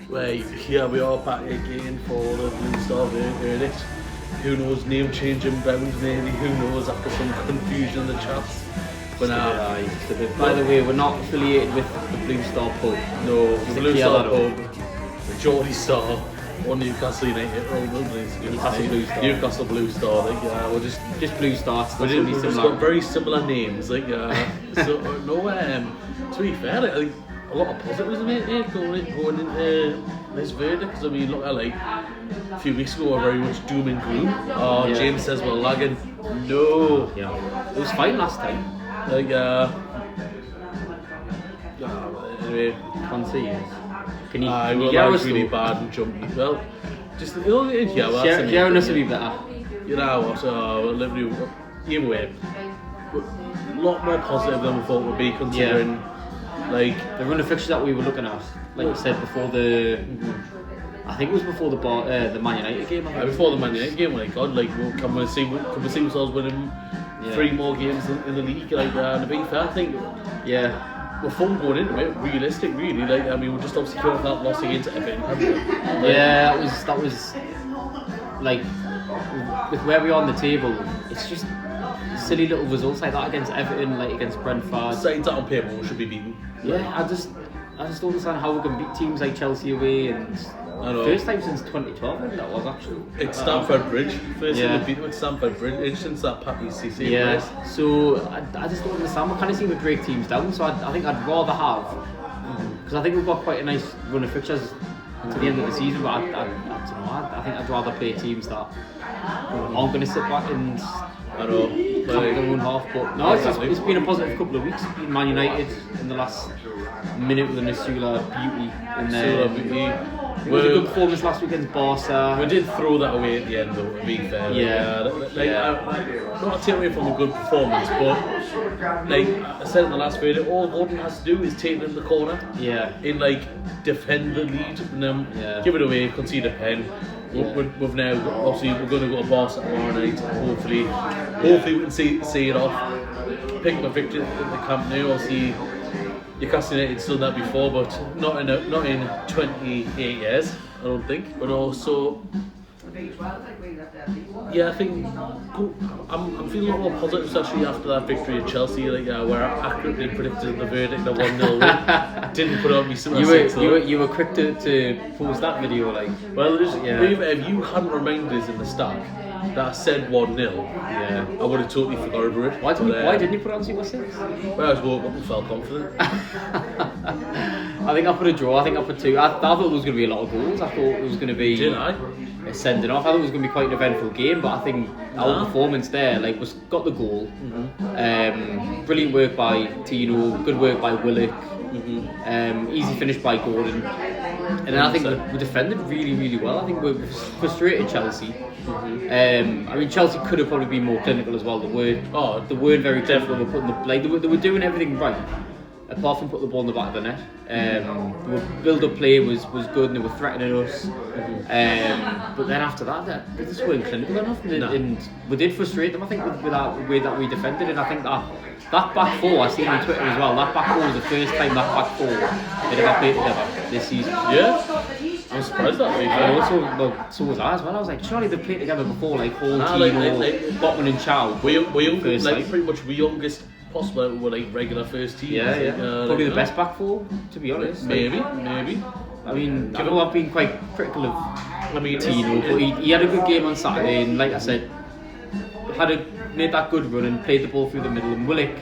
Right, here we are back again for the Blue Star verdict. Who knows, name changing rounds maybe, who knows, after some confusion in the chats. But by the way, we're not affiliated with the Blue Star pub. No, the Blue Star pub, the Geordie Star, or Newcastle United, Newcastle Blue Star, like, we're just Blue Star. We've got very similar names, like, so, no, to be fair, like, a lot of positives in it going into this verdict, because I mean, look at, like, a few weeks ago we were very much doom and gloom. James says we're lagging. No. Yeah. It was fine last time. Like, anyway. Can't see it. Can you hear us really bad and jumpy. Well, just a little bit in here. Hearing us will be better. You know what, either way, a lot more positive than we thought we'd be, considering like the run of fixtures that we were looking at, like you said before the. I think it was before the Man United game. Before the Man United game, like God, like can we see ourselves winning 3 more games in the league? Like, to be fair, I think we're fun going into it. Realistic, really. Like, I mean, we're just obviously coming that loss against Everton. That was like with where we are on the table. It's just silly little results like that against Everton, like against Brentford. Signs that on paper we should be beaten. Yeah, I just don't understand how we can beat teams like Chelsea away, and first time since 2012, I think that was actually. It's Stamford Bridge. First time we beat them at Stamford Bridge since that Papi CC. Yeah, so I just don't understand. We're kind of seeing we break teams down, so I think I'd rather have, because I think we've got quite a nice run of fixtures to the end of the season, but I don't know, I think I'd rather play teams that aren't going to sit back and count their own half. But no, it's been a positive couple of weeks. Man United in the last minute with an Asula beauty, and then it was a good performance last week against Barca. We did throw that away at the end, though, to be fair. Not to take away from a good performance, but like I said in the last video, all Gordon has to do is take it in the corner. And like defend the lead, and then give it away, concede a pen. We've now obviously we're going to go to Barca tomorrow night. Hopefully we can see it off. Pick up a victory in the Camp Nou. Obviously, Newcastle United's done that before, but not in 28 years, I don't think. But also, I think I'm feeling a lot more positive, especially after that victory at Chelsea. Like, where I accurately predicted the verdict, the 1-0 win. Didn't put on me some. You were quick to post that video, like. Well, if you hadn't reminded us in the start that I said 1-0, I would have totally forgot about it. Why didn't you put on Super 6? Well, I just woke up and felt confident. I think I put a draw. I think I put 2. I thought there was going to be a lot of goals. I thought it was going to be. Didn't I? Sending off. I thought it was going to be quite an eventful game, but I think our performance there, like, got the goal. Brilliant work by Tino. Good work by Willock. Easy finish by Gordon. And then I think we defended really, really well. I think we frustrated Chelsea. I mean, Chelsea could have probably been more clinical as well. They weren't very clinical. They were doing everything right, apart from putting the ball in the back of the net. The build-up play was good, and they were threatening us. But then after that, they just weren't clinical enough, and we did frustrate them, I think, with the way that we defended. And I think that back four, I seen on Twitter as well, that back four was the first time that back four had ever played together this season. Yeah? I'm surprised that way. So was I as well. I was like, surely they've played together before, like Hall, Tino, Botman and Chow. We're pretty much the youngest possible were like regular first team. Probably the best back four, to be honest. Maybe. I mean, I know I've been quite critical of Tino, but he had a good game on Saturday, and like I said, made that good run and played the ball through the middle. And Willock,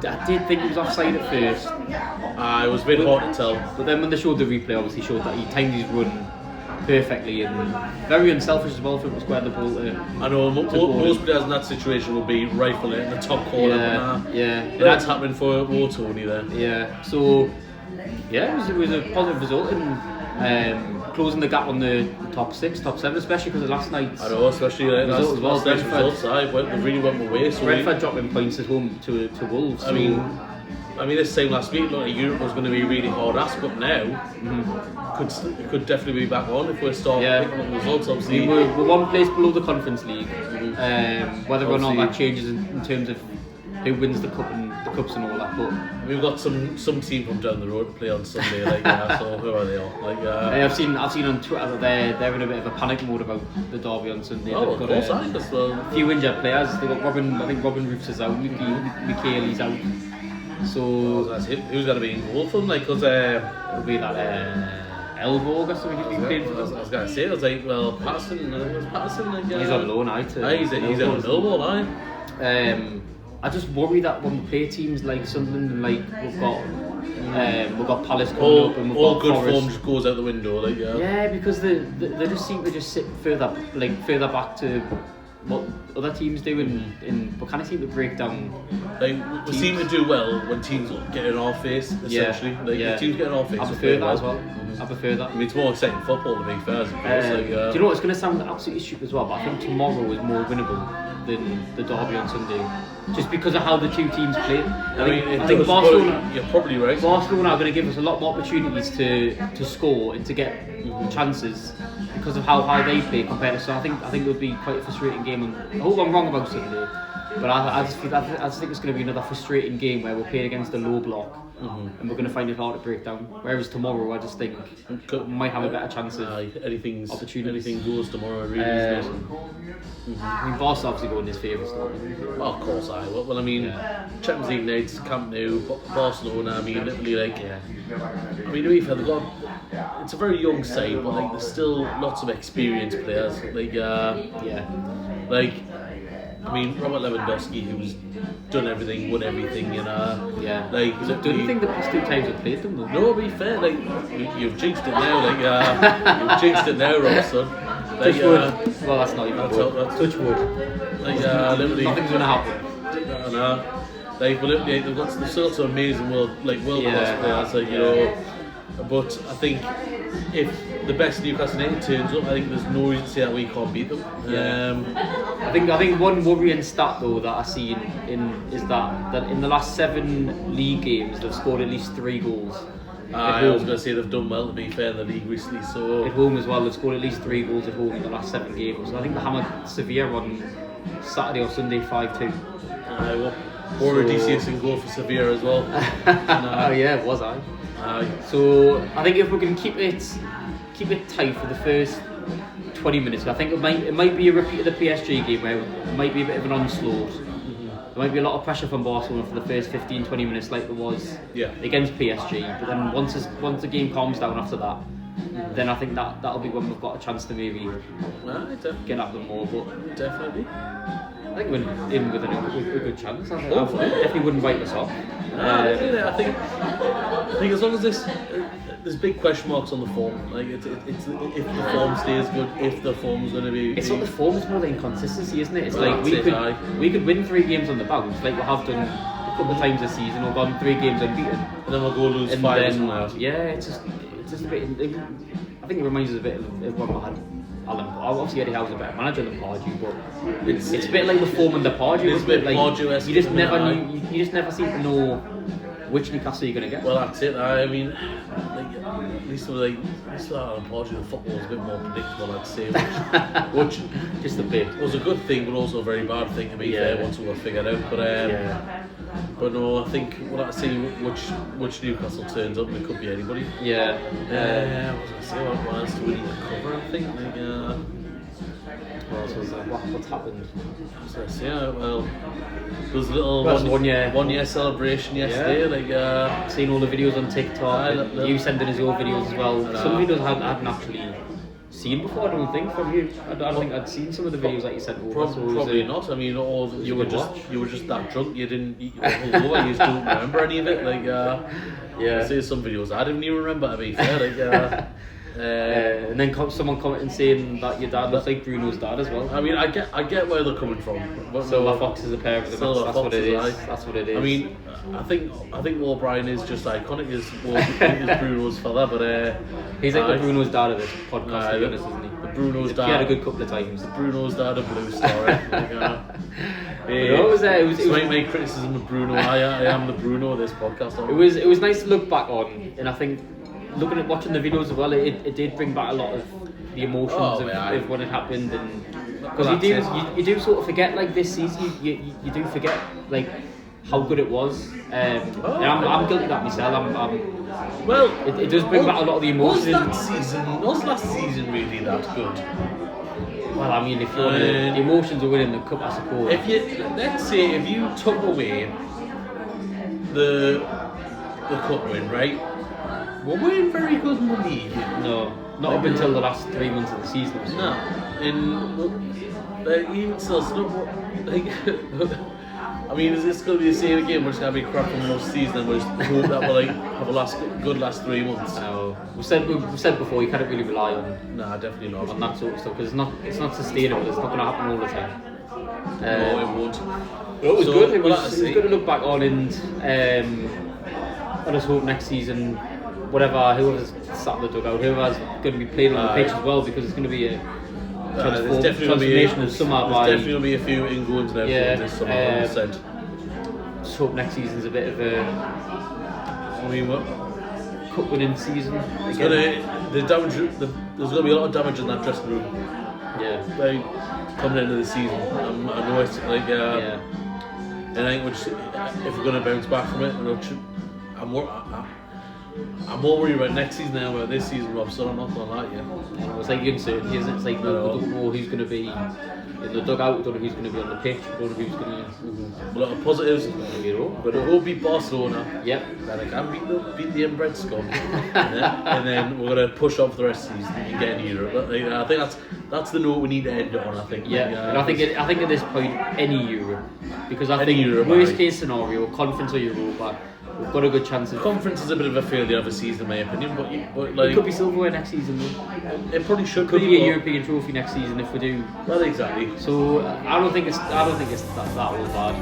I did think he was offside at first. It was a bit hard to tell. But then when they showed the replay, obviously showed that he timed his run perfectly, and very unselfish as well for him to square the ball to. I know most players in that situation would be rifling it in the top corner. That's happening for Tony there. So it was a positive result, and closing the gap on the top 6, top 7, especially because of last night's. I know, especially result as well. Results, they really went away. So Brentford dropping points at home to Wolves. I mean, this time last week, like, Europe was going to be really hard ask, but now could definitely be back on if we're starting picking up results. Obviously, we're one place below the Conference League. Whether or not that changes in terms of who wins the cup and the cups and all that. But we've got some team from down the road to play on Sunday. So who are they all? I've seen on Twitter that they're in a bit of a panic mode about the derby on Sunday. Oh, they've of got course, as well. a few injured players. They've got Robin. I think Robin Roofs is out. Michaeli's out. So who's going to be in goal for them? Because it'll be that. Elborg or something he's been playing for. I was going to say, I was like, well, Patterson, he's on loan, he's on Millwall, I just worry that when we play teams like Sunderland and we've got Palace coming up and we've all got good Forest. form just goes out the window, Yeah, because they just seem to just sit further back to what other teams do, and we kind of seem to break down. We seem to do well when teams get in our face, essentially. If teams get in our face, I prefer that as well. I prefer that. I mean, it's more exciting football, to be fair. Do you know what? It's going to sound absolutely stupid as well, but I think tomorrow is more winnable than the derby on Sunday, just because of how the two teams play. I think Barcelona. You're probably right. Barcelona are going to give us a lot more opportunities to score and to get chances because of how high they play compared to. So I think it'll be quite a frustrating game. And I hope I'm wrong about Sunday, but I just think it's going to be another frustrating game where we're playing against a low block. And we're going to find it hard to break down. Whereas tomorrow, I just think we might have a better chance of anything goes tomorrow. Really, I mean, Barca obviously going in his favour. Of course, Well, I mean, Champions League nights, Camp Nou, Barcelona. I mean, literally, I mean, to be fair, it's a very young side, but there's still lots of experienced players. I mean, Robert Lewandowski, who's done everything, won everything, Don't you think the past two times we've played them though? No, to be fair, you've jinxed it now, you've jinxed it now, Rob, son. Touch wood. Well, that's not even touch wood. Literally, nothing's gonna happen. They've got sorts of amazing world class players, but I think if the best Newcastle United turns up, I think there's no reason to say that we can't beat them. I think one worrying stat though that I've seen is that in the last 7 league games they've scored at least 3 goals. I was going to say they've done well, to be fair, in the league recently. So at home as well, they've scored at least 3 goals at home in the last 7 games. So I think they hammered Sevilla on Saturday or Sunday 5-2. Or a decent goal for Sevilla as well. It was I. So I think if we can keep it tight for the first 20 minutes, I think it might be a repeat of the PSG game where it might be a bit of an onslaught. There might be a lot of pressure from Barcelona for the first 15-20 minutes like there was against PSG, but then once the game calms down after that, then I think that'll be when we've got a chance to maybe get at them more. But definitely, I think we're in with a good chance. I definitely wouldn't write this off. I think as long as there's big question marks on the form. It's if the form stays good, if the form's going to be. It's not the form; it's more the inconsistency, isn't it? It's we could win 3 games on the bounce, like we have done a couple of times this season. We've gone 3 games unbeaten, and then we'll go lose 5 or something. It's just a bit. I think it reminds us a bit of when we had Alan. Obviously, Eddie Howe's a better manager than Pardew, but it's a bit like the form under Pardew. It's a bit Pardew-esque. You just never seem to know which Newcastle you're going to get. Well, that's it. I mean, at least with Alan Pardew, the football was a bit more predictable, I'd say. Which just a bit was a good thing, but also a very bad thing to be fair once we were figured out. But no, I think we'll have to see which Newcastle turns up. It could be anybody. What was I say? What else do we need to cover? I think. What's happened? Well, there was a little 1 year celebration yesterday. Seen all the videos on TikTok. You sending us your videos as well. Some videos I hadn't actually seen before. I don't think from you. I don't think I'd seen some of the videos that you sent over. Probably not. I mean, you were just that drunk. You just don't remember any of it. I see some videos I didn't even remember, to be fair. And then someone commenting saying that your dad looks like Bruno's dad as well. I mean, I get where they're coming from. Silver Fox is a pair of them. That's what it is. That's what it is. I mean, I think O'Brien is just iconic as Bruno's father, but he's like the Bruno's dad of this podcast, to be honest, isn't he? The Bruno's dad. He had a good couple of times. The Bruno's dad of Blue Star. It was my criticism of Bruno. I am the Bruno of this podcast. It was nice to look back on, and I think watching the videos as well, it did bring back a lot of the emotions of what had happened, and because you do sort of forget, like this season, you do forget like how good it was. And I'm guilty of that myself. Well, it does bring back a lot of the emotion. Was last season really that good? Well, I mean, if you want the emotions of winning the cup, I suppose. Let's say if you took away the cup win, right? We weren't very good in the league. No, not up until the last 3 months of the season. No, and even still, it's not like. I mean, is this going to be the same again? We're just going to be crap from most season, and we just hope that we'll have a good last 3 months. We said before, you can't really rely on. Nah, definitely not. On that sort of stuff because it's not sustainable. It's not going to happen all the time. No, it won't. But it was good. It was good to look back on, and I just hope next season, whoever's sat in the dugout, whoever's going to be playing on the pitch as well, because it's going to be a transformation of summer. There's definitely going to be a few ingoings and everything this summer, 100%. Just hope next season's a bit of a cup winning season. There's going to be a lot of damage in that dressing room. Yeah. Like, coming into the season, I know it's like, and I think if we're going to bounce back from it, I'm more worried about next season than about this season, Rob, so I'm not going to lie to you. It's like the uncertainty, isn't it? It's like we don't know who's going to be in the dugout, we don't know who's going to be on the pitch, we don't know who's going to... A lot of positives, but it will beat Barcelona. Yep. Then I can beat the inbred scum. and then we're going to push up for the rest of the season and get in Europe. I think that's the note we need to end on, I think. Yeah, and I think at this point, any Europe, because I think worst case scenario, conference or Europa, we've got a good chance of... Conference is a bit of a failure of a season, in my opinion, but like... It could be silverware next season, though. It probably should be. Could be a European trophy next season if we do. Well, exactly. So I don't think it's that all bad.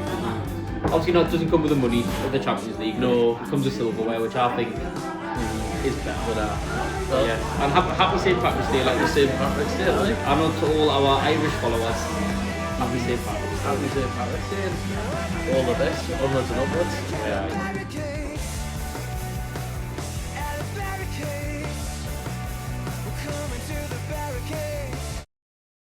Obviously, it doesn't come with the money of the Champions League. No, it comes with silverware, which I think is better. Well, yeah, and happy St. Patrick's Day, like the St. Patrick's Day. Right? I know to all our Irish followers, happy St. Patrick's Day. Happy St. Patrick's Day. All the best, onwards and upwards. Yeah.